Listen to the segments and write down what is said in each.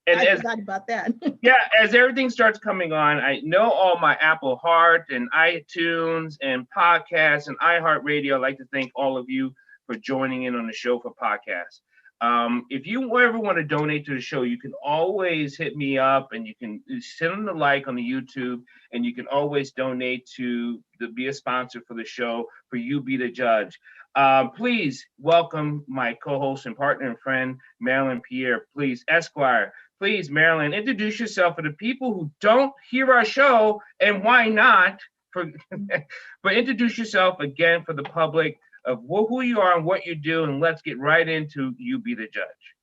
And I forgot about that. yeah, as everything starts coming on, I know all my Apple Heart and iTunes and podcasts and iHeartRadio. I'd like to thank all of you for joining in on the show for podcasts. If you ever want to donate to the show, you can always hit me up and you can send a like on the YouTube, and you can always donate to be a sponsor for the show for You Be the Judge. Please welcome my co-host and partner and friend, Marylin Pierre. Please, Esquire. Please, Marylin, introduce yourself for the people who don't hear our show, and why not? But introduce yourself again for the public of who you are and what you do, and let's get right into You Be the Judge.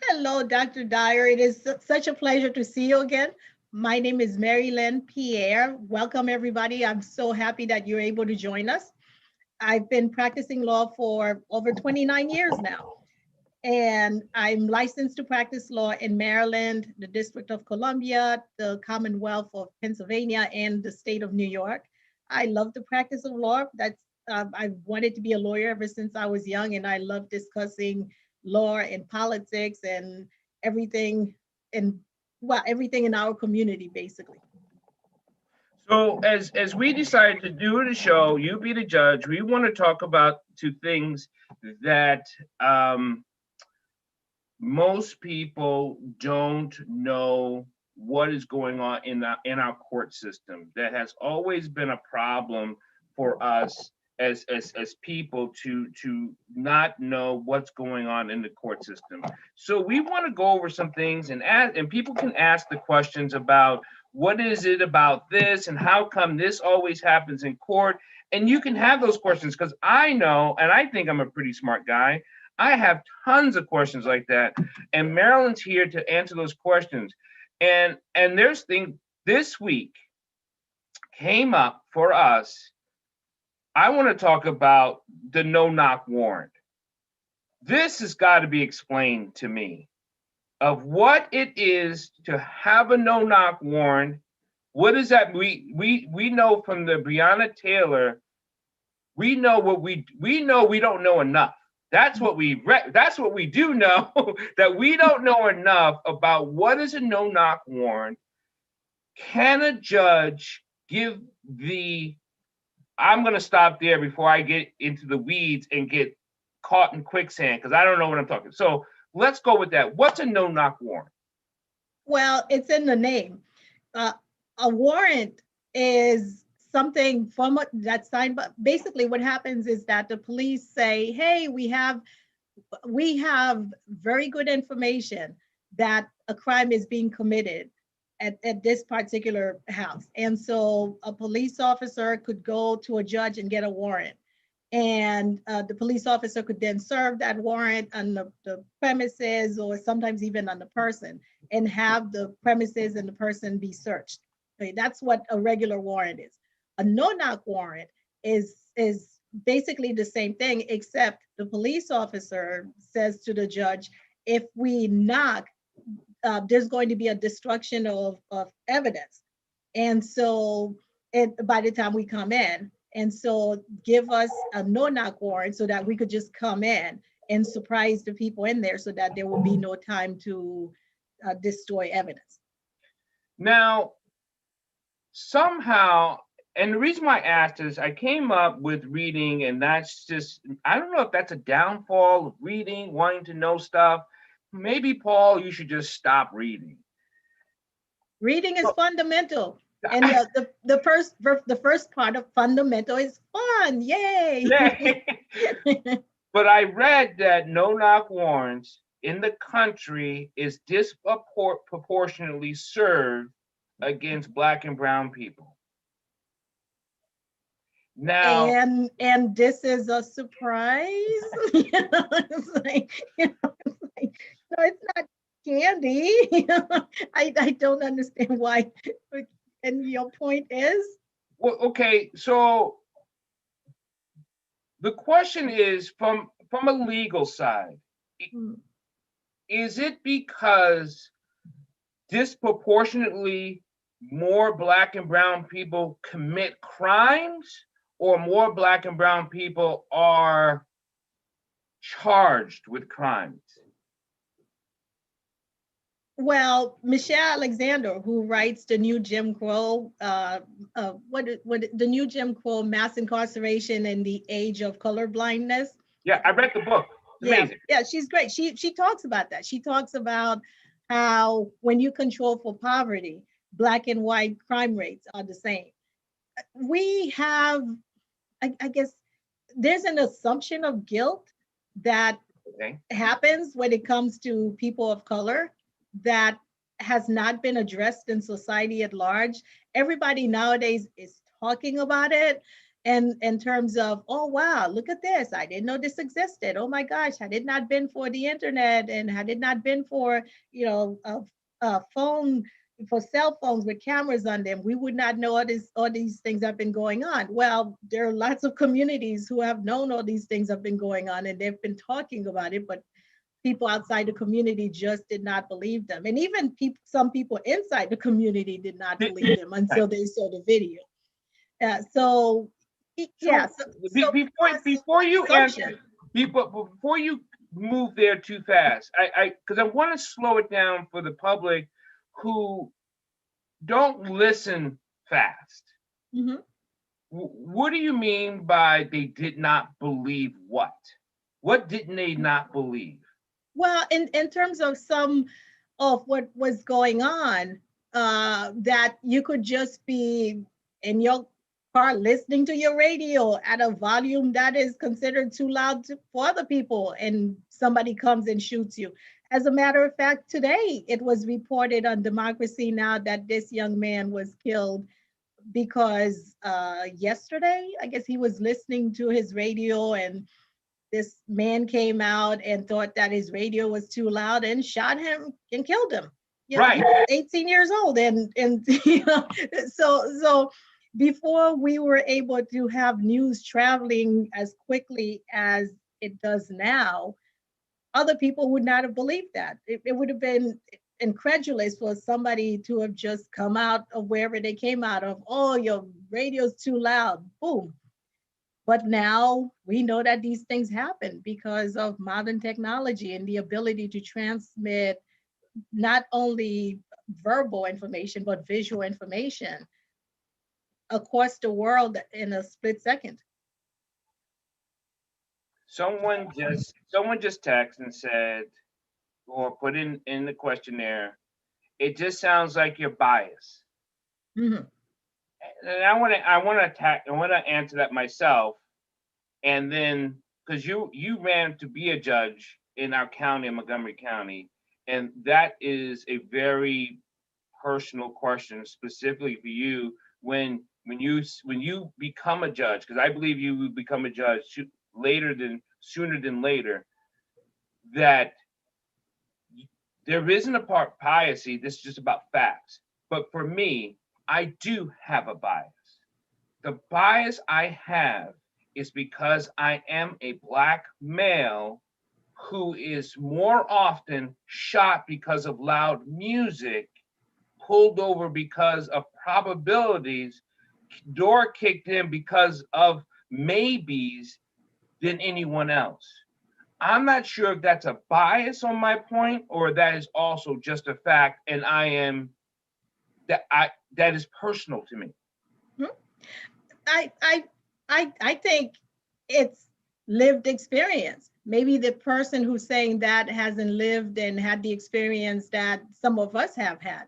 Hello, Dr. Dyer. It is such a pleasure to see you again. My name is Marylin Pierre. Welcome, everybody. I'm so happy that you're able to join us. I've been practicing law for over 29 years now, and I'm licensed to practice law in Maryland, the District of Columbia, the Commonwealth of Pennsylvania, and the state of New York. I love the practice of law. I've wanted to be a lawyer ever since I was young, and I love discussing law and politics and everything and everything in our community, basically. So as we decided to do the show, You Be the Judge, we want to talk about two things that most people don't know what is going on in our court system. That has always been a problem for us as people to not know what's going on in the court system. So we want to go over some things and people can ask the questions about what is it about this and how come this always happens in court. And you can have those questions, because I know, and I think I'm a pretty smart guy, I have tons of questions like that, and Marylin's here to answer those questions. And there's thing this week came up for us. I want to talk about the no-knock warrant. This has got to be explained to me of what it is to have a no-knock warrant. What is that? We know from the Breonna Taylor. We know what we know. We don't know enough. That's what we do know, that we don't know enough about what is a no-knock warrant. Can a judge give the I'm going to stop there before I get into the weeds and get caught in quicksand, because I don't know what I'm talking. So let's go with that. What's a no-knock warrant? Well, it's in the name. A warrant is something that's signed, but basically what happens is that the police say, hey, we have very good information that a crime is being committed at this particular house. And so a police officer could go to a judge and get a warrant. And the police officer could then serve that warrant on the premises, or sometimes even on the person, and have the premises and the person be searched. Okay, that's what a regular warrant is. A no-knock warrant is basically the same thing, except the police officer says to the judge, if we knock, there's going to be a destruction of evidence. And so by the time we come in, and so give us a no-knock warrant so that we could just come in and surprise the people in there so that there will be no time to destroy evidence. Now, somehow, and the reason why I asked is I came up with reading, and that's just, I don't know if that's a downfall of reading, wanting to know stuff. Maybe, Paul, you should just stop reading. Reading is fundamental. And the first part of fundamental is fun. Yay! But I read that no-knock warrants in the country is disproportionately served against Black and brown people. Now, and this is a surprise. It's like, no, it's not candy. I don't understand why. And your point is? Well, okay, so the question is from a legal side, is it because disproportionately more Black and brown people commit crimes, or more Black and brown people are charged with crimes? Well, Michelle Alexander, who writes the new Jim Crow, the new Jim Crow, mass incarceration and the age of color blindness. Yeah, I read the book. It's Yeah, amazing. yeah, she's great. She talks about that. She talks about how when you control for poverty, black and white crime rates are the same. We have, I guess, there's an assumption of guilt that Okay. happens when it comes to people of color that has not been addressed in society at large. Everybody nowadays is talking about it, and in terms of, oh wow, look at this, I didn't know this existed. Oh my gosh, had it not been for the internet, and had it not been for, a phone, for cell phones with cameras on them, we would not know all these things have been going on. Well, there are lots of communities who have known all these things have been going on, and they've been talking about it, but people outside the community just did not believe them. And even some people inside the community did not believe them until they saw the video. So, yeah, So before you assumption. answer, before you move there too fast, I because I want to slow it down for the public who don't listen fast. Mhm. What do you mean by they did not believe what? What didn't they not believe? Well, in terms of some of what was going on, that you could just be in your car listening to your radio at a volume that is considered too loud for other people, and somebody comes and shoots you. As a matter of fact, today it was reported on Democracy Now! That this young man was killed because yesterday, I guess he was listening to his radio, and this man came out and thought that his radio was too loud and shot him and killed him. Yeah, he Right. was 18 years old, and so before we were able to have news traveling as quickly as it does now, other people would not have believed that. It would have been incredulous for somebody to have just come out of wherever they came out of. Oh, your radio's too loud. Boom. But now we know that these things happen because of modern technology and the ability to transmit not only verbal information, but visual information across the world in a split second. Someone just texted and said, or put in the questionnaire, it just sounds like you're biased. Mhm. And I want to answer that myself, and then because you ran to be a judge in our county, in Montgomery County, and that is a very personal question specifically for you when you become a judge, because I believe you will become a judge sooner than later, that there isn't a part bias. This is just about facts. But for me, I do have a bias. The bias I have is because I am a black male who is more often shot because of loud music, pulled over because of probabilities, door kicked in because of maybes than anyone else. I'm not sure if that's a bias on my point or that is also just a fact, and that is personal to me. Mhm. I I I think it's lived experience. Maybe the person who's saying that hasn't lived and had the experience that some of us have had.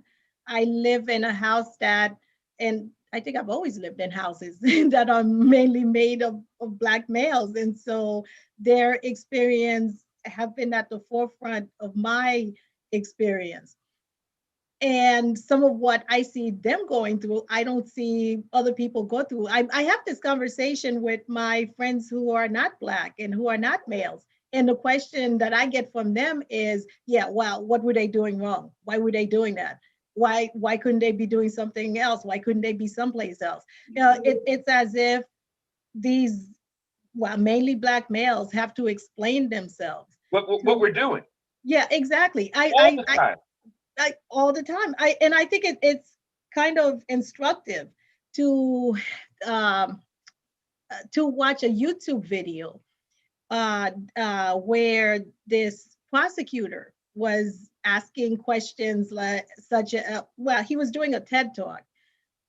I live in a house that, and I think I've always lived in houses that are mainly made of black males. And so their experience have been at the forefront of my experience. And some of what I see them going through, I don't see other people go through. I have this conversation with my friends who are not Black and who are not males. And the question that I get from them is, yeah, well, what were they doing wrong? Why were they doing that? Why couldn't they be doing something else? Why couldn't they be someplace else? It's as if these, well, mainly Black males have to explain themselves. What we're doing Yeah, exactly. all the time. All the time. I think it's kind of instructive to um, to watch a YouTube video where this prosecutor was asking questions like such a, well, he was doing a TED talk.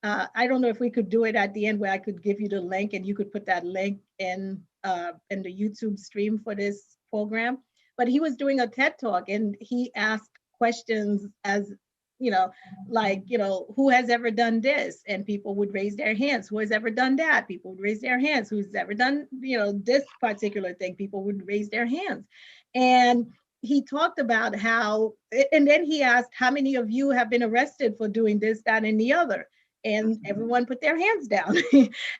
I don't know if we could do it at the end where I could give you the link and you could put that link in the YouTube stream for this program. But he was doing a TED talk and he asked questions as, you know, like, you know, who has ever done this? And people would raise their hands. Who has ever done that? People would raise their hands. Who's ever done, you know, this particular thing? People would raise their hands. And he talked about how, and then he asked, how many of you have been arrested for doing this, that, and the other? And everyone put their hands down.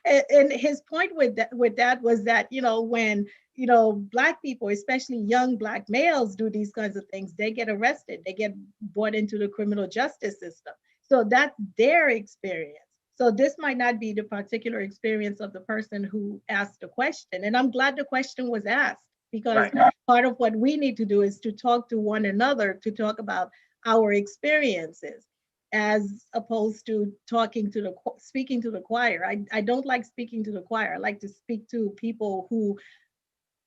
And his point with that was that, you know, when, you know, Black people, especially young Black males, do these kinds of things, they get arrested, they get brought into the criminal justice system. So that's their experience. So this might not be the particular experience of the person who asked the question. And I'm glad the question was asked, because part of what we need to do is to talk to one another, to talk about our experiences, as opposed to speaking to the choir. I don't like speaking to the choir. I like to speak to people who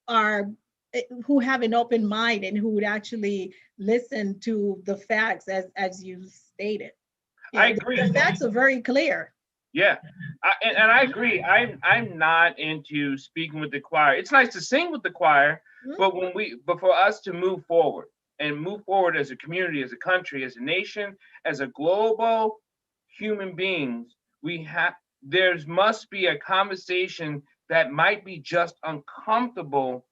have an open mind and who would actually listen to the facts as you stated. I agree. The facts are very clear. Yeah, and I agree. I'm not into speaking with the choir. It's nice to sing with the choir, but for us to move forward and move forward as a community, as a country, as a nation, as a global human beings, there must be a conversation that might be just uncomfortable,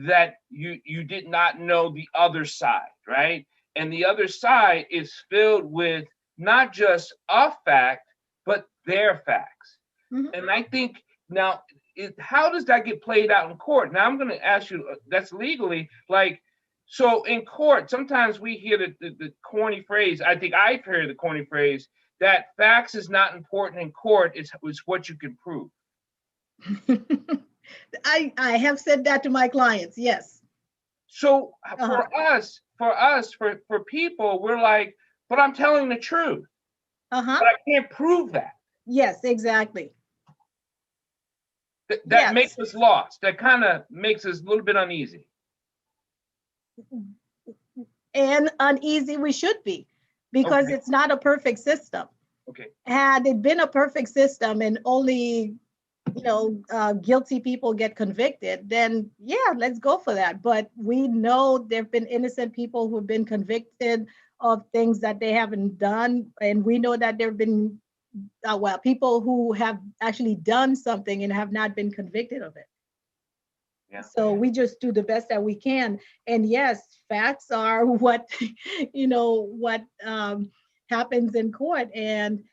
that you did not know the other side, right? And the other side is filled with not just a fact, but their facts. And I think now, how does that get played out in court? Now I'm going to ask you, that's legally, like, so in court, sometimes we hear the corny phrase, I think I've heard the corny phrase, that facts is not important in court, it's what you can prove. I have said that to my clients, yes. So for people, we're like, but I'm telling the truth. But I can't prove that. Yes, exactly. That makes us lost. That kind of makes us a little bit uneasy. And uneasy we should be, because it's not a perfect system. Okay. Had it been a perfect system and only, you know, guilty people get convicted, then yeah, let's go for that. But we know there've been innocent people who've been convicted of things that they haven't done, and we know that there've been people who have actually done something and have not been convicted of it. Yeah. So we just do the best that we can. And yes, facts are what, you know, what happens in court. And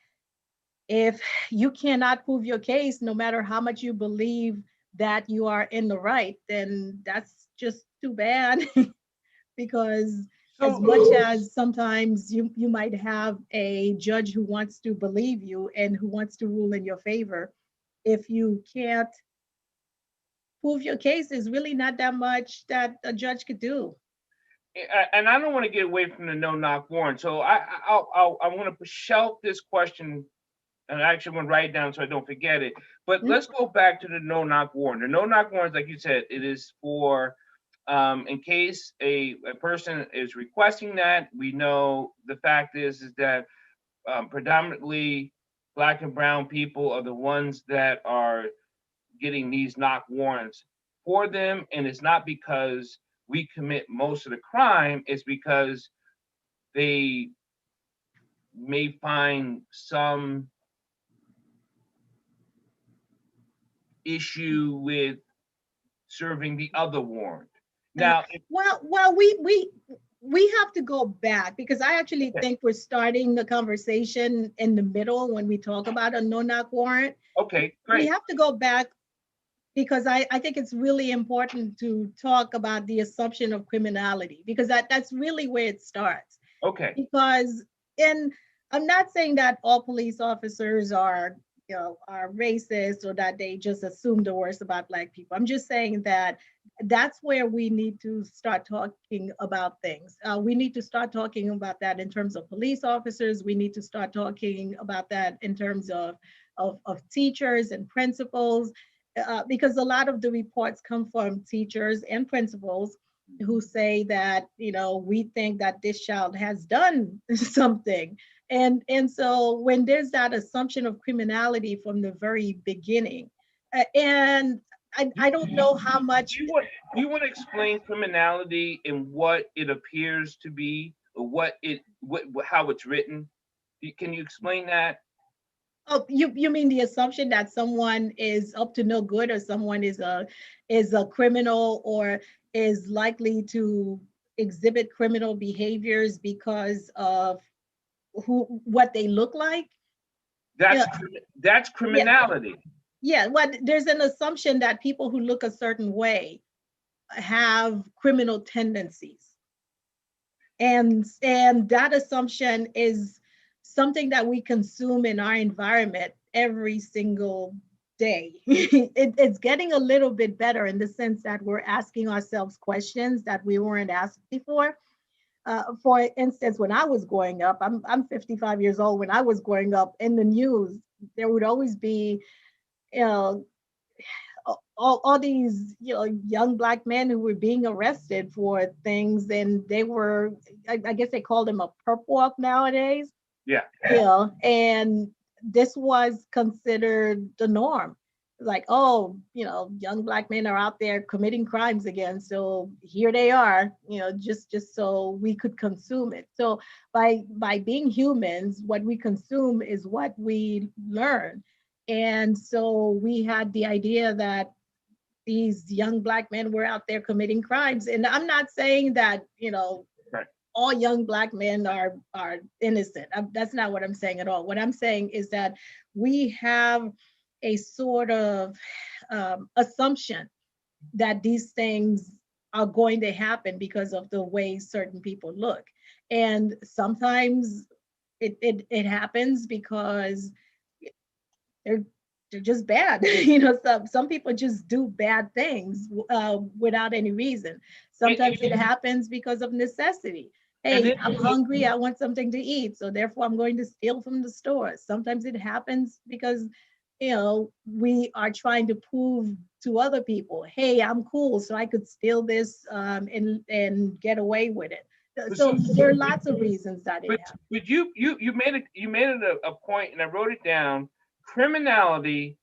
if you cannot prove your case, no matter how much you believe that you are in the right, then that's just too bad. Because as much as sometimes you might have a judge who wants to believe you and who wants to rule in your favor, if you can't prove your case, there's really not that much that a judge could do. And I don't want to get away from the no-knock warrant, so I want to shelf this question, and I actually want to write it down so I don't forget it. But let's go back to the no-knock warrant. The no-knock warrant, like you said, it is for in case a person is requesting that. We know the fact is that predominantly Black and brown people are the ones that are getting these knock warrants for them, and it's not because we commit most of the crime, it's because they may find some issue with serving the other warrant. Now, well, we have to go back, because I actually think we're starting the conversation in the middle when we talk about a no-knock warrant. Okay, great. We have to go back, because I think it's really important to talk about the assumption of criminality, because that's really where it starts. Okay. Because I'm not saying that all police officers are, you know, are racist or that they just assume the worst about Black people. I'm just saying that that's where we need to start talking about things. We need to start talking about that in terms of police officers. We need to start talking about that in terms of teachers and principals, because a lot of the reports come from teachers and principals who say that, we think that this child has done something. And so when there's that assumption of criminality from the very beginning, and I don't know how much. You want to explain criminality and what it appears to be, or how it's written? Can you explain that? Oh, you mean the assumption that someone is up to no good, or someone is a criminal, or is likely to exhibit criminal behaviors because of what they look like? That's Yeah, that's yeah, criminality. yeah. Well, there's an assumption that people who look a certain way have criminal tendencies, and that assumption is something that we consume in our environment every single day. It's getting a little bit better in the sense that we're asking ourselves questions that we weren't asked before. For instance, when I was growing up, I'm 55 years old. When I was growing up, in the news, there would always be, you know, all these, young Black men who were being arrested for things, and they were, I guess they call them a perp walk nowadays. Yeah. And this was considered the norm. Like, oh, young Black men are out there committing crimes again, so here they are, just so we could consume it. So by being humans, what we consume is what we learn. And so we had the idea that these young Black men were out there committing crimes. And I'm not saying that, Right. all young Black men are innocent. That's not what I'm saying at all. What I'm saying is that we have a sort of assumption that these things are going to happen because of the way certain people look. And sometimes it happens because they're they're just bad. Some people just do bad things without any reason. And, Sometimes it happens because of necessity. and Hey, then I'm hungry, I want something to eat, so therefore I'm going to steal from the store. Sometimes it happens because we are trying to prove to other people, hey, I'm cool, so I could steal this, and get away with it. So there are lots of reasons that it happens. but you made it a point, and I wrote it down. Criminality,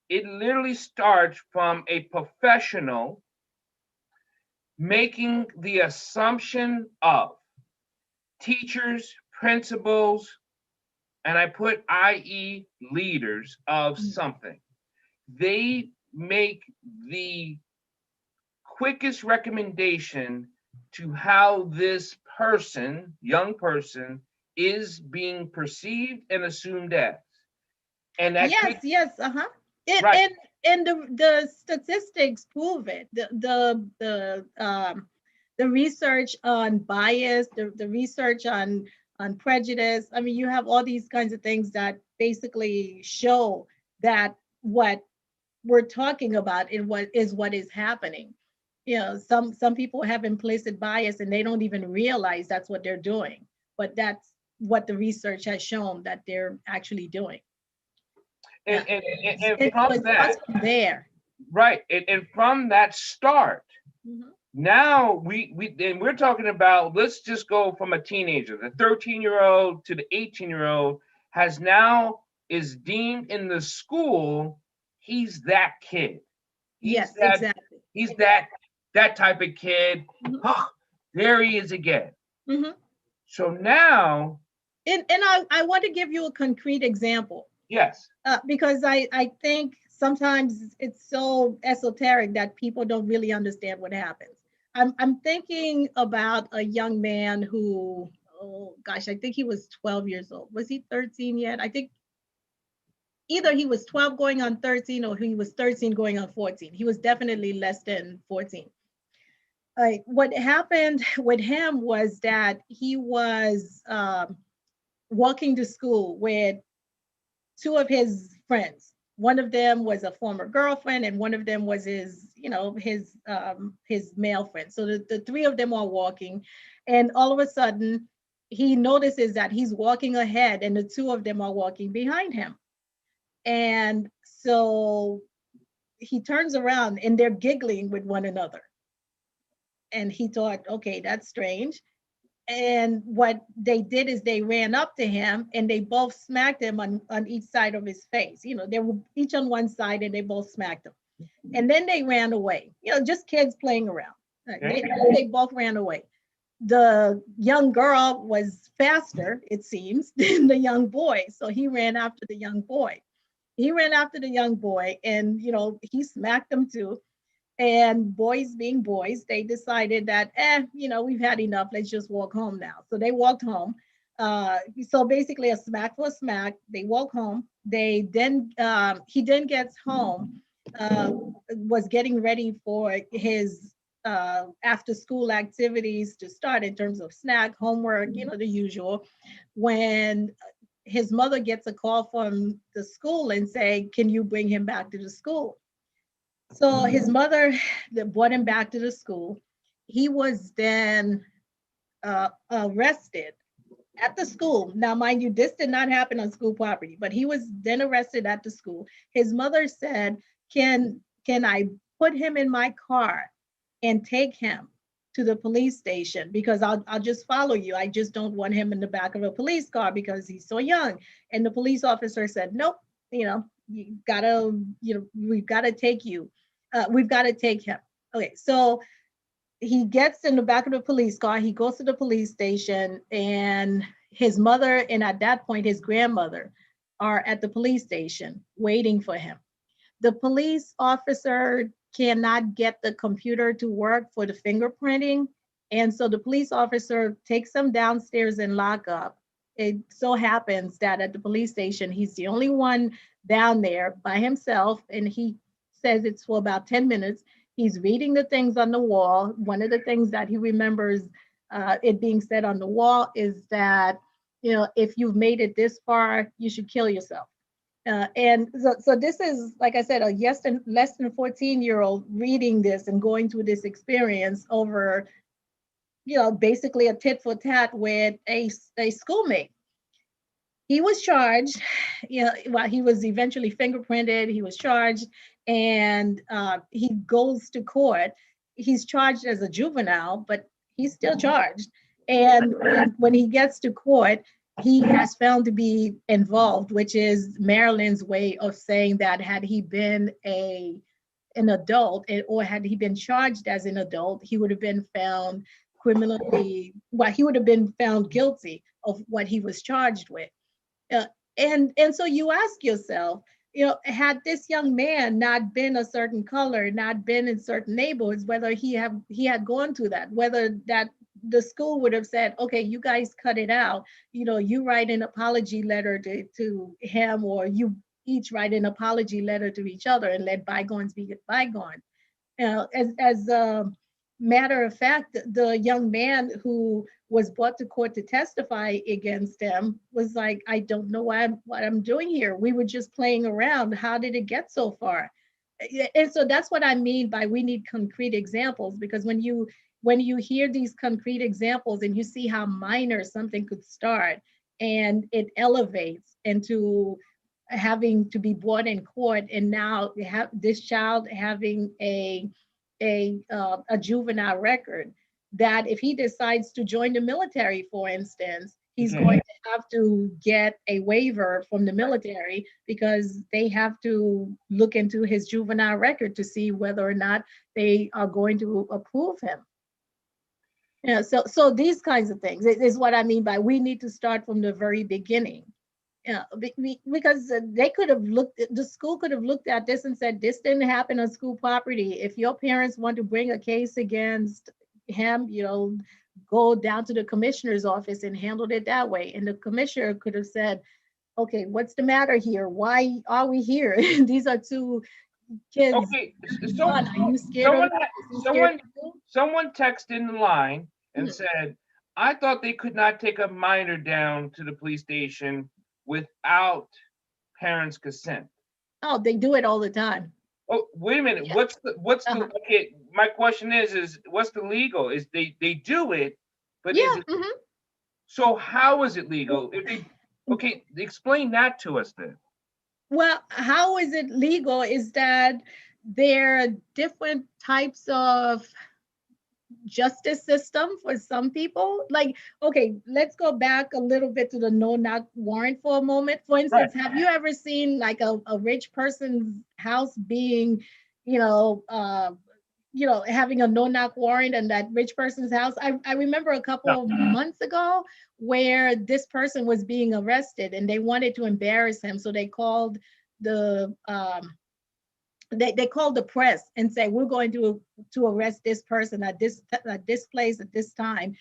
it literally starts from a professional making the assumption of teachers, principals, and I put i.e. leaders of something. They make the quickest recommendation to how this person, young person, is being perceived and assumed as. And that Yes, creates, yes, uh-huh. And right. and and the statistics prove it. The research on bias, the research on prejudice. I mean, you have all these kinds of things that basically show that what we're talking about what is happening. Some people have implicit bias and they don't even realize that's what they're doing, but that's what the research has shown that they're actually doing. Yeah, And so from it that, starts from there. right, and from that start, Mhm. now we're talking about, let's just go from a teenager, the 13-year-old to the 18-year-old has now is deemed in the school, he's that kid. He's Yes, that exactly. he's that type of kid. Mhm. Oh, there he is again. Mhm. So now, And I want to give you a concrete example, yes, because I think sometimes it's so esoteric that people don't really understand what happens. I'm thinking about a young man who, oh gosh, I think he was 12 years old. Was he 13 yet? I think either he was 12 going on 13, or he was 13 going on 14. He was definitely less than 14. What happened with him was that he was walking to school with two of his friends. One of them was a former girlfriend, and one of them was his male friend. So the three of them are walking, and all of a sudden he notices that he's walking ahead and the two of them are walking behind him. And so he turns around and they're giggling with one another. And he thought, okay, that's strange. And what they did is they ran up to him and they both smacked him on each side of his face. They were each on one side and they both smacked him. And then they ran away, just kids playing around. They both ran away. The young girl was faster, it seems, than the young boy. So he ran after the young boy. He ran after the young boy and, he smacked him too. And boys being boys, they decided that, we've had enough. Let's just walk home now. So they walked home. So basically a smack for a smack. They walk home. He then gets home, was getting ready for his after school activities to start in terms of snack, homework, the usual. When his mother gets a call from the school and say, can you bring him back to the school? So his mother brought him back to the school. He was then arrested at the school. Now, mind you, this did not happen on school property, but he was then arrested at the school. His mother said, can I put him in my car and take him to the police station? Because I'll just follow you. I just don't want him in the back of a police car because he's so young. And the police officer said, nope, we've got to take you. We've got to take him. Okay, so he gets in the back of the police car. He goes to the police station, and his mother and at that point his grandmother are at the police station waiting for him. The police officer cannot get the computer to work for the fingerprinting, and so the police officer takes him downstairs and lock up. It so happens that at the police station he's the only one down there by himself, and he says it's for about 10 minutes. He's reading the things on the wall. One of the things that he remembers it being said on the wall is that, if you've made it this far, you should kill yourself. And so this is, like I said, less than 14-year-old reading this and going through this experience over, basically a tit for tat with a schoolmate. He was charged, he was eventually fingerprinted, he was charged, and he goes to court. He's charged as a juvenile, but he's still charged. And when he gets to court, he has found to be involved, which is Marylin's way of saying that had he been an adult, or had he been charged as an adult, he would have been found he would have been found guilty of what he was charged with. And so you ask yourself, had this young man not been a certain color, not been in certain neighborhoods, whether he had gone through that, whether that the school would have said, okay, you guys cut it out, you write an apology letter to him, or you each write an apology letter to each other and let bygones be bygones. As a matter of fact, the young man who was brought to court to testify against him was like, I don't know what I'm doing here. We were just playing around. How did it get so far? And so that's what I mean by we need concrete examples, because when you hear these concrete examples and you see how minor something could start and it elevates into having to be brought in court, and now have this child having a juvenile record, that if he decides to join the military, for instance, he's going to have to get a waiver from the military because they have to look into his juvenile record to see whether or not they are going to approve him. So these kinds of things is what I mean by we need to start from the very beginning. Because the school could have looked at this and said, this didn't happen on school property. If your parents want to bring a case against him, go down to the commissioner's office and handle it that way. And the commissioner could have said, okay, what's the matter here? Why are we here? These are two kids. Okay, are you scared someone texted in the line and said, I thought they could not take a minor down to the police station without parents' consent. Oh, they do it all the time. Oh, wait a minute. Yeah. What's the okay? My question is what's the legal? Is they do it, but is it, so how is it legal? Okay, explain that to us then. Well, how is it legal is that there are different types of justice system for some people. Like, okay, let's go back a little bit to the no knock warrant for a moment. For Right. instance, have you ever seen like a rich person's house being, you know, having a no knock warrant and that rich person's house? I remember a No. couple of months ago where this person was being arrested and they wanted to embarrass him. So they called the they called the press and say, we're going to arrest this person at this place at this time,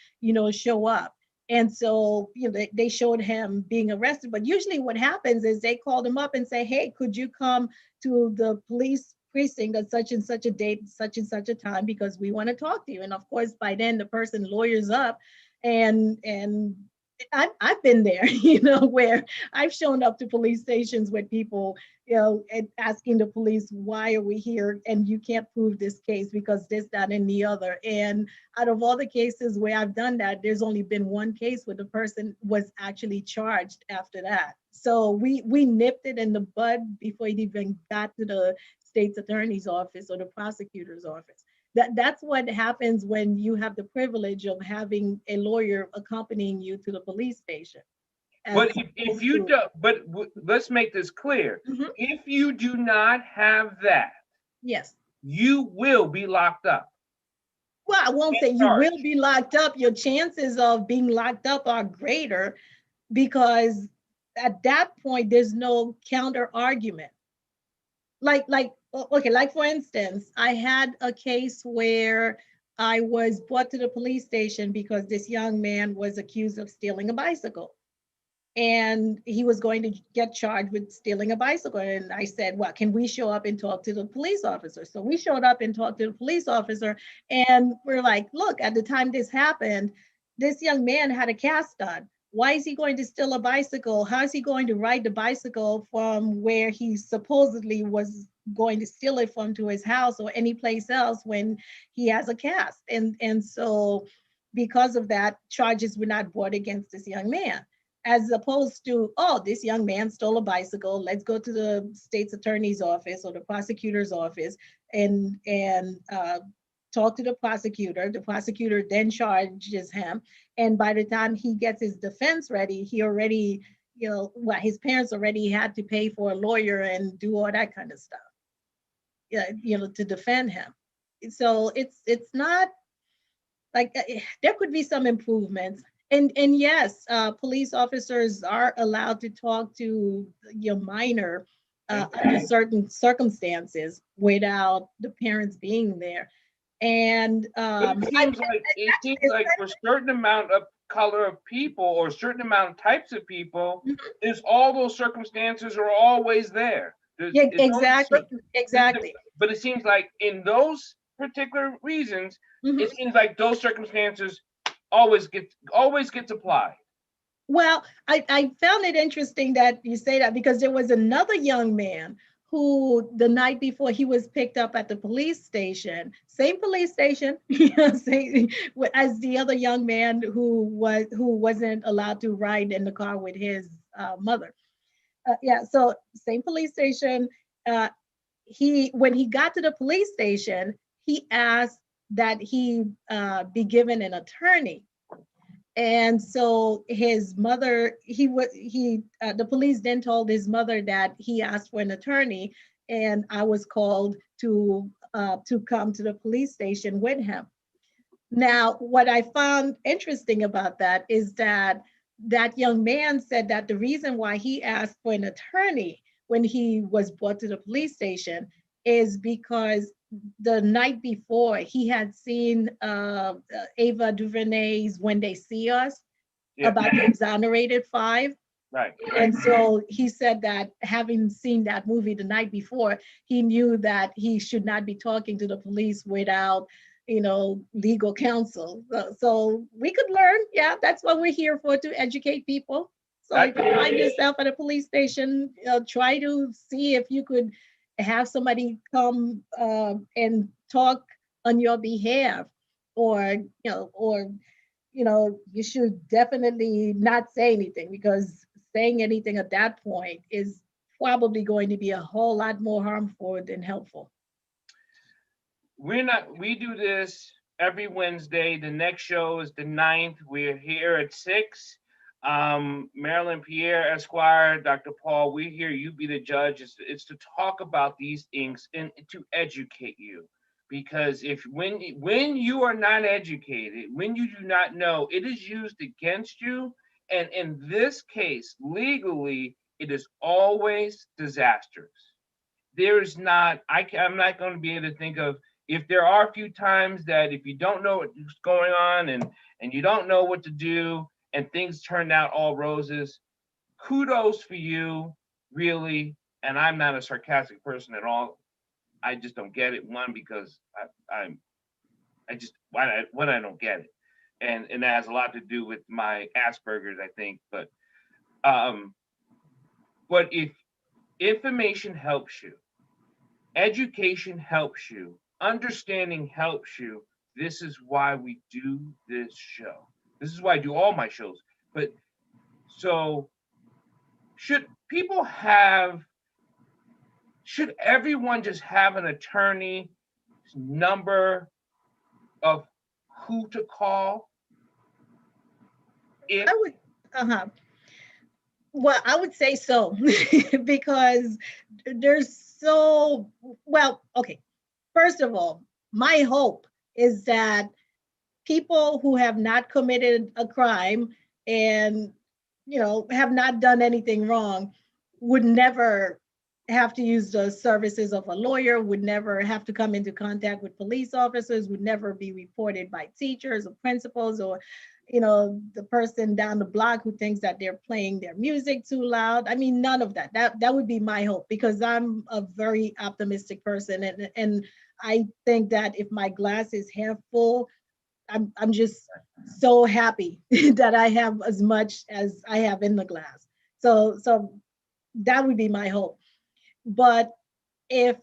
show up. And so, they showed him being arrested. But usually what happens is they called him up and say, hey, could you come to the police precinct at such and such a date, such and such a time, because we want to talk to you. And of course, by then the person lawyers up, and I've been there, where I've shown up to police stations with people, and asking the police, why are we here? And you can't prove this case because this, that, and the other. And out of all the cases where I've done that, there's only been one case where the person was actually charged after that. So we nipped it in the bud before it even got to the state's attorney's office or the prosecutor's office. That's what happens when you have the privilege of having a lawyer accompanying you to the police station. But if you don't, but let's make this clear. Mhm. If you do not have that, Yes. you will be locked up. Well, I won't say you will be locked up. Your chances of being locked up are greater because at that point, there's no counter argument. Okay, like for instance, I had a case where I was brought to the police station because this young man was accused of stealing a bicycle. And he was going to get charged with stealing a bicycle. And I said, well, can we show up and talk to the police officer? So we showed up and talked to the police officer. And we're like, look, at the time this happened, this young man had a cast on. Why is he going to steal a bicycle? How is he going to ride the bicycle from where he supposedly was going to steal it from to his house or any place else when he has a cast? And so because of that, charges were not brought against this young man, as opposed to, oh, this young man stole a bicycle. Let's go to the state's attorney's office or the prosecutor's office and talk to the prosecutor. The prosecutor then charges him. And by the time he gets his defense ready, he already, his parents already had to pay for a lawyer and do all that kind of stuff, to defend him. So it's not like there could be some improvements. And yes, police officers are allowed to talk to your minor under certain circumstances without the parents being there. And But it seems like for a certain amount of color of people or a certain amount of types of people, is all those circumstances are always there. Yeah, exactly. But it seems like in those particular reasons, Mhm. it seems like those circumstances always gets applied. Well, I found it interesting that you say that because there was another young man who the night before he was picked up at the police station, same police station, as the other young man who wasn't allowed to ride in the car with his mother. Yeah, so same police station. Uh, when he got to the police station, he asked that he be given an attorney. And so his mother, the police then told his mother that he asked for an attorney, and I was called to come to the police station with him. Now, what I found interesting about that is that that young man said that the reason why he asked for an attorney when he was brought to the police station is because the night before he had seen Ava DuVernay's When They See Us, about the exonerated five. Right. And so he said that having seen that movie the night before, he knew that he should not be talking to the police without, legal counsel. So we could learn. Yeah, that's what we're here for, to educate people. So if you find yourself at a police station, try to see if you could have somebody come and talk on your behalf, or you should definitely not say anything, because saying anything at that point is probably going to be a whole lot more harmful than helpful. We do this every Wednesday. The next show is the 9th. We're here at 6. Marylin, Pierre, Esquire, Dr. Paul, we're here. You be the judge. It's to talk about these things and to educate you. Because if when you are not educated, when you do not know, it is used against you. And in this case, legally, it is always disastrous. There's not, I'm not going to be able to think of, if there are a few times that if you don't know what's going on and you don't know what to do and things turned out all roses, kudos for you, really. And I'm not a sarcastic person at all. I just don't get it. One, because I just, when I don't get it. And that has a lot to do with my Asperger's, I think. Um, but if information helps you, education helps you, understanding helps you, this is why we do this show. This is why I do all my shows. But so should people have, should everyone just have an attorney number of who to call? If I would, uh-huh. Well, I would say so because there's so, well, okay. First of all, my hope is that people who have not committed a crime and, have not done anything wrong would never have to use the services of a lawyer, would never have to come into contact with police officers, would never be reported by teachers or principals or the person down the block who thinks that they're playing their music too loud. I mean, none of that. That would be my hope, because I'm a very optimistic person, and I think that if my glass is half full, I'm just so happy that I have as much as I have in the glass. So that would be my hope. But if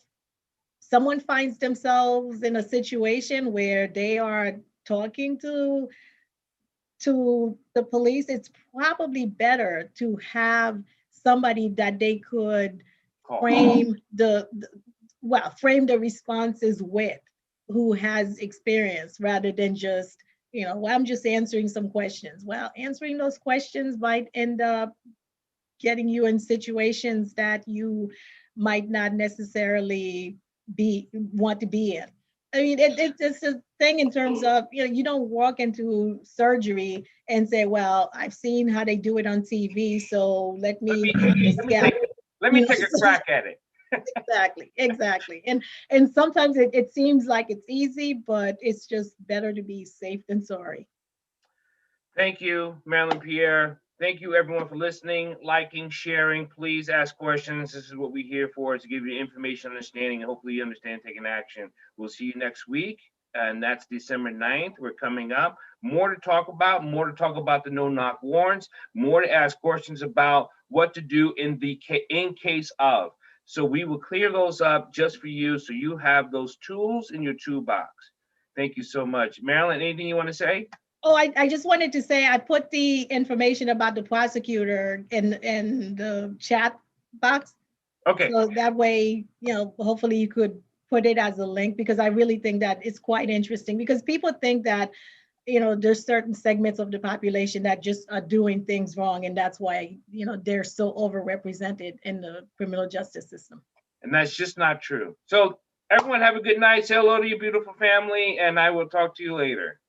someone finds themselves in a situation where they are talking to the police, it's probably better to have somebody that they could call. frame frame the responses with, who has experience, rather than just, well, I'm just answering some questions. Well, answering those questions might end up getting you in situations that you might not necessarily want to be in. I mean, it's a thing in terms of, you don't walk into surgery and say, well, I've seen how they do it on TV, so let me put the scalpel. Let me take a crack at it. Exactly. And sometimes it seems like it's easy, but it's just better to be safe than sorry. Thank you, Marylin, Pierre. Thank you, everyone, for listening, liking, sharing. Please ask questions. This is what we're here for, to give you information, understanding, and hopefully you understand, taking action. We'll see you next week, and that's December 9th. We're coming up. More to talk about the no-knock warrants, more to ask questions about what to do in case of. So we will clear those up just for you, so you have those tools in your toolbox. Thank you so much. Marylin, anything you want to say? Oh, I just wanted to say I put the information about the prosecutor in the chat box. Okay. So that way, hopefully you could put it as a link, because I really think that it's quite interesting, because people think that, there's certain segments of the population that just are doing things wrong. And that's why, they're so overrepresented in the criminal justice system. And that's just not true. So everyone have a good night. Say hello to your beautiful family, and I will talk to you later.